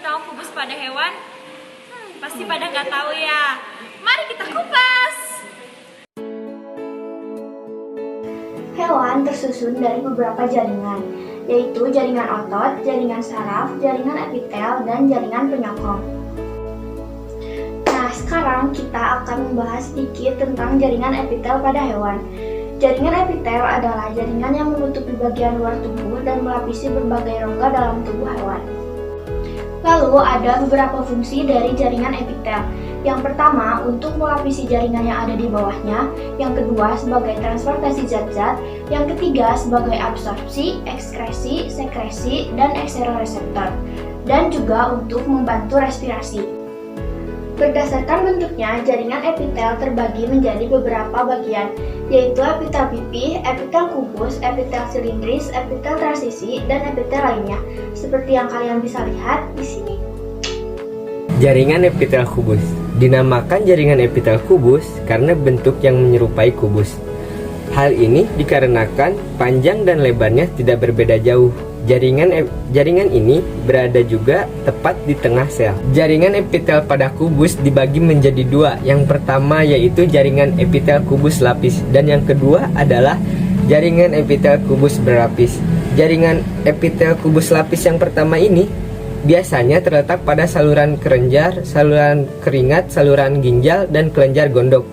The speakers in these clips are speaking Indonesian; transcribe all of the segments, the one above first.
tahu kubus pada hewan? Pasti pada nggak tahu ya. Mari kita kupas. Hewan tersusun dari beberapa jaringan, yaitu jaringan otot, jaringan saraf, jaringan epitel, dan jaringan penyokong. Nah, sekarang kita akan membahas sedikit tentang jaringan epitel pada hewan. Jaringan epitel adalah jaringan yang menutupi bagian luar tubuh dan melapisi berbagai rongga dalam tubuh hewan. Lalu ada beberapa fungsi dari jaringan epitel. Yang pertama, untuk melapisi jaringan yang ada di bawahnya. Yang kedua, sebagai transportasi zat-zat. Yang ketiga, sebagai absorpsi, ekskresi, sekresi, dan eksteroreseptor. Dan juga untuk membantu respirasi. Berdasarkan bentuknya, jaringan epitel terbagi menjadi beberapa bagian, yaitu epitel pipih, epitel kubus, epitel silindris, epitel transisi, dan epitel lainnya, seperti yang kalian bisa lihat di sini. Jaringan epitel kubus dinamakan jaringan epitel kubus karena bentuk yang menyerupai kubus. Hal ini dikarenakan panjang dan lebarnya tidak berbeda jauh. Jaringan ini berada juga tepat di tengah sel. Jaringan epitel pada kubus dibagi menjadi dua. Yang pertama yaitu jaringan epitel kubus lapis, dan yang kedua adalah jaringan epitel kubus berlapis. Jaringan epitel kubus lapis yang pertama ini biasanya terletak pada saluran kelenjar, saluran keringat, saluran ginjal, dan kelenjar gondok.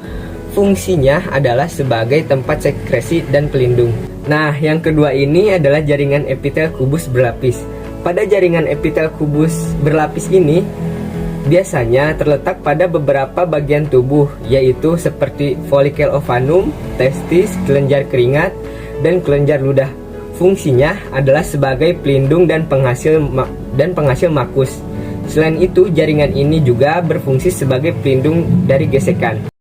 Fungsinya adalah sebagai tempat sekresi dan pelindung. Nah, yang kedua ini adalah jaringan epitel kubus berlapis. Pada jaringan epitel kubus berlapis ini biasanya terletak pada beberapa bagian tubuh, yaitu seperti folikel ovanum, testis, kelenjar keringat, dan kelenjar ludah. Fungsinya adalah sebagai pelindung dan penghasil makus. Selain itu, jaringan ini juga berfungsi sebagai pelindung dari gesekan.